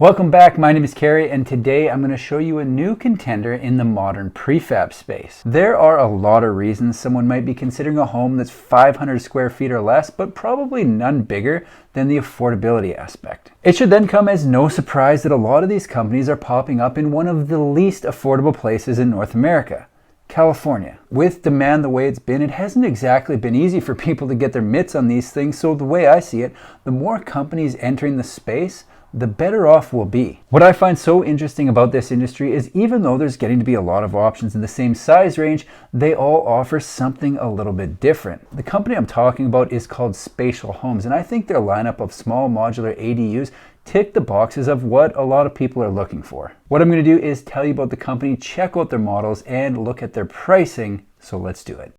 Welcome back, my name is Carrie, and today I'm going to show you a new contender in the modern prefab space. There are a lot of reasons someone might be considering a home that's 500 square feet or less, but probably none bigger than the affordability aspect. It should then come as no surprise that a lot of these companies are popping up in one of the least affordable places in North America. California. With demand the way it's been, it hasn't exactly been easy for people to get their mitts on these things, so the way I see it, the more companies entering the space, the better off we'll be. What I find so interesting about this industry is even though there's getting to be a lot of options in the same size range, they all offer something a little bit different. The company I'm talking about is called Spacial Homes, and I think their lineup of small modular ADUs tick the boxes of what a lot of people are looking for. What I'm going to do is tell you about the company, check out their models, and look at their pricing, so let's do it.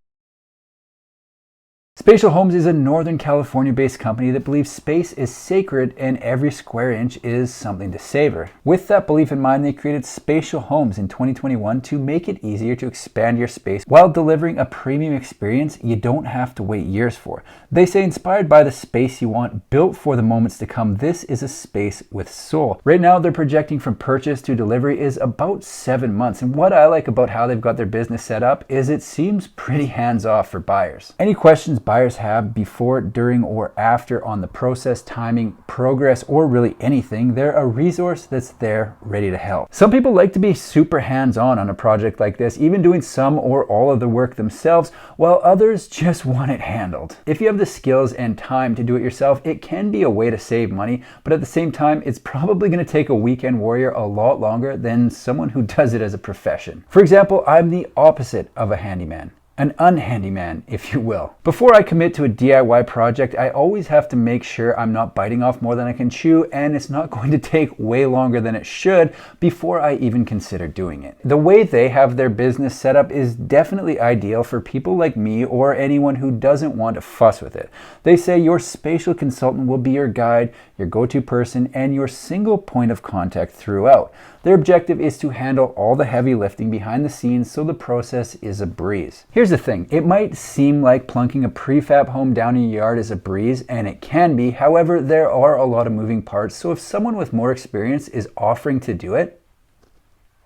Spacial Homes is a Northern California-based company that believes space is sacred and every square inch is something to savor. With that belief in mind, they created Spacial Homes in 2021 to make it easier to expand your space while delivering a premium experience you don't have to wait years for. They say, inspired by the space you want, built for the moments to come, this is a space with soul. Right now, they're projecting from purchase to delivery is about 7 months. And what I like about how they've got their business set up is it seems pretty hands-off for buyers. Any questions buyers have before, during, or after on the process, timing, progress, or really anything, they're a resource that's there ready to help. Some people like to be super hands-on on a project like this, even doing some or all of the work themselves, while others just want it handled. If you have the skills and time to do it yourself, it can be a way to save money, but at the same time, it's probably going to take a weekend warrior a lot longer than someone who does it as a profession. For example, I'm the opposite of a handyman. An unhandyman, if you will. Before I commit to a DIY project, I always have to make sure I'm not biting off more than I can chew, and it's not going to take way longer than it should before I even consider doing it. The way they have their business set up is definitely ideal for people like me or anyone who doesn't want to fuss with it. They say your spatial consultant will be your guide, your go-to person, and your single point of contact throughout. Their objective is to handle all the heavy lifting behind the scenes so the process is a breeze. Here's the thing, it might seem like plunking a prefab home down in your yard is a breeze, and it can be. However, there are a lot of moving parts, so if someone with more experience is offering to do it,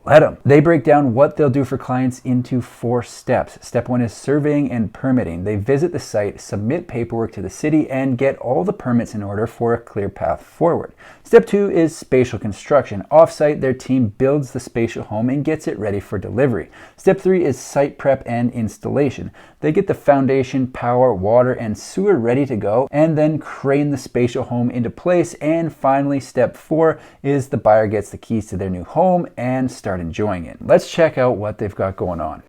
let them. They break down what they'll do for clients into 4 steps. Step 1 is surveying and permitting. They visit the site, submit paperwork to the city, and get all the permits in order for a clear path forward. Step 2 is spatial construction. Off-site, their team builds the spatial home and gets it ready for delivery. Step 3 is site prep and installation. They get the foundation, power, water, and sewer ready to go, and then crane the spatial home into place. And finally, step 4 is the buyer gets the keys to their new home and start enjoying it. Let's check out what they've got going on.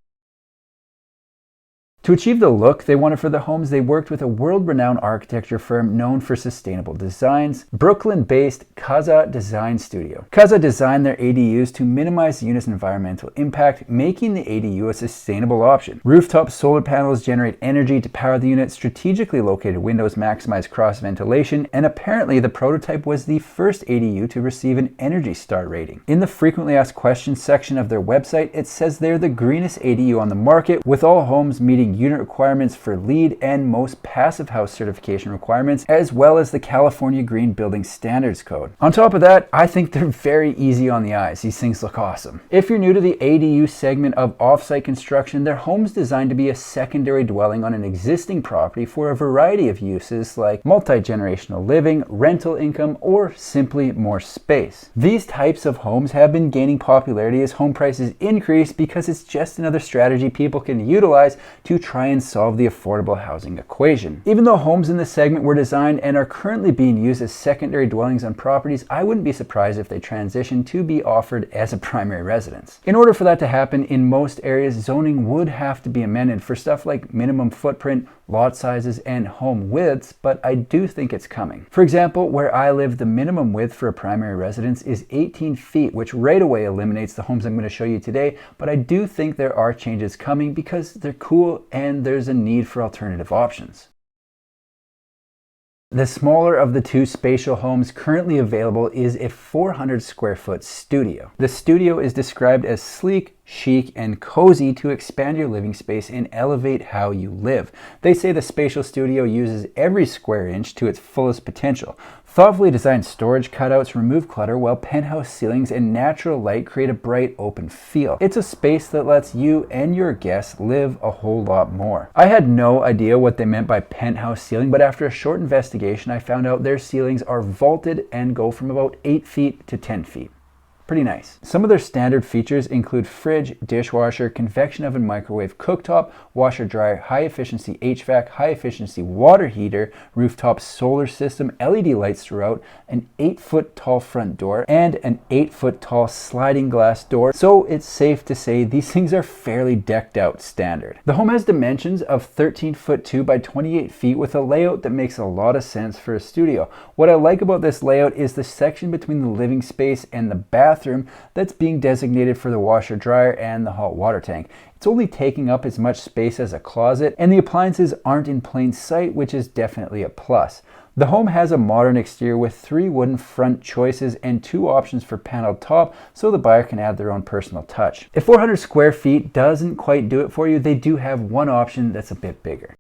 To achieve the look they wanted for the homes, they worked with a world-renowned architecture firm known for sustainable designs, Brooklyn-based Casa Design Studio. Casa designed their ADUs to minimize the unit's environmental impact, making the ADU a sustainable option. Rooftop solar panels generate energy to power the unit, strategically located windows maximize cross ventilation, and apparently the prototype was the first ADU to receive an Energy Star rating. In the frequently asked questions section of their website, it says they're the greenest ADU on the market, with all homes meeting unit requirements for LEED and most passive house certification requirements, as well as the California Green Building Standards Code. On top of that, I think they're very easy on the eyes. These things look awesome. If you're new to the ADU segment of off-site construction, their home's designed to be a secondary dwelling on an existing property for a variety of uses like multi-generational living, rental income, or simply more space. These types of homes have been gaining popularity as home prices increase because it's just another strategy people can utilize to try and solve the affordable housing equation. Even though homes in this segment were designed and are currently being used as secondary dwellings on properties, I wouldn't be surprised if they transition to be offered as a primary residence. In order for that to happen, in most areas, zoning would have to be amended for stuff like minimum footprint, lot sizes, and home widths, but I do think it's coming. For example, where I live, the minimum width for a primary residence is 18 feet, which right away eliminates the homes I'm going to show you today, but I do think there are changes coming because they're cool and there's a need for alternative options. The smaller of the 2 spatial homes currently available is a 400 square foot studio. The studio is described as sleek, chic, and cozy to expand your living space and elevate how you live. They say the Spatial Studio uses every square inch to its fullest potential. Thoughtfully designed storage cutouts remove clutter, while penthouse ceilings and natural light create a bright, open feel. It's a space that lets you and your guests live a whole lot more. I had no idea what they meant by penthouse ceiling, but after a short investigation, I found out their ceilings are vaulted and go from about 8 feet to 10 feet. Pretty nice. Some of their standard features include fridge, dishwasher, convection oven, microwave, cooktop, washer dryer, high efficiency HVAC, high efficiency water heater, rooftop solar system, LED lights throughout, an 8-foot tall front door, and an 8-foot tall sliding glass door. So it's safe to say these things are fairly decked out standard. The home has dimensions of 13 2 by 28 feet with a layout that makes a lot of sense for a studio. What I like about this layout is the section between the living space and the bathroom that's being designated for the washer dryer and the hot water tank. It's only taking up as much space as a closet, and the appliances aren't in plain sight, which is definitely a plus. The home has a modern exterior with 3 wooden front choices and 2 options for paneled top, so the buyer can add their own personal touch. If 400 square feet doesn't quite do it for you, they do have one option that's a bit bigger.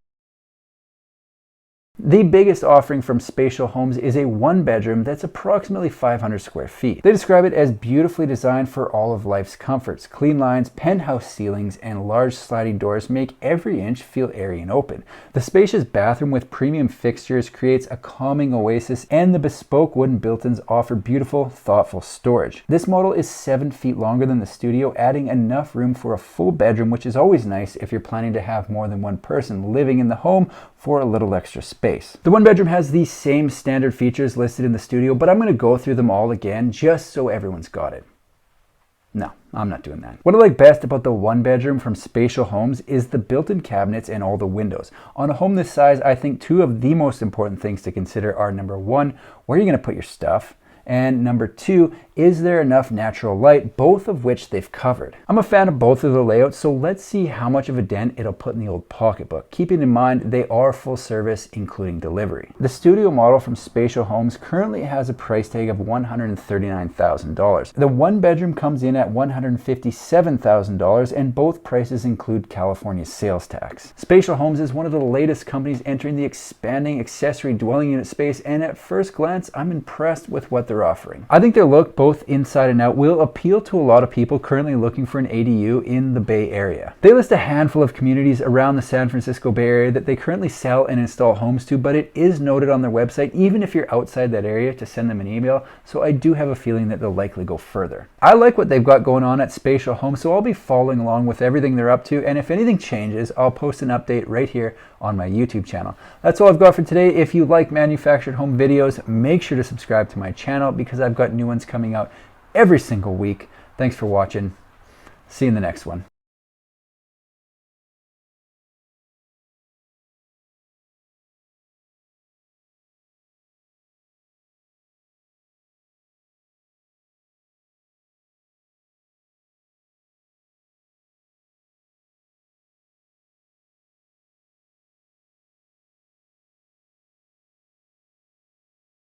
The biggest offering from Spatial Homes is a 1-bedroom that's approximately 500 square feet. They describe it as beautifully designed for all of life's comforts. Clean lines, penthouse ceilings, and large sliding doors make every inch feel airy and open. The spacious bathroom with premium fixtures creates a calming oasis, and the bespoke wooden built-ins offer beautiful, thoughtful storage. This model is 7 feet longer than the studio, adding enough room for a full bedroom, which is always nice if you're planning to have more than one person living in the home for a little extra space. The 1-bedroom has the same standard features listed in the studio, but I'm going to go through them all again just so everyone's got it. No, I'm not doing that. What I like best about the 1-bedroom from Spatial Homes is the built-in cabinets and all the windows. On a home this size, I think 2 of the most important things to consider are, number 1, where are you going to put your stuff? And number 2, is there enough natural light, both of which they've covered. I'm a fan of both of the layouts, so let's see how much of a dent it'll put in the old pocketbook, keeping in mind they are full service, including delivery. The studio model from Spatial Homes currently has a price tag of $139,000. The 1-bedroom comes in at $157,000, and both prices include California sales tax. Spatial Homes is one of the latest companies entering the expanding accessory dwelling unit space, and at first glance, I'm impressed with what they're offering. I think their look, both inside and out, will appeal to a lot of people currently looking for an ADU in the Bay Area. They list a handful of communities around the San Francisco Bay Area that they currently sell and install homes to, but it is noted on their website, even if you're outside that area, to send them an email, so I do have a feeling that they'll likely go further. I like what they've got going on at Spatial Homes, so I'll be following along with everything they're up to, and if anything changes, I'll post an update right here on my YouTube channel. That's all I've got for today. If you like manufactured home videos, make sure to subscribe to my channel because I've got new ones coming out every single week. Thanks for watching. See you in the next one.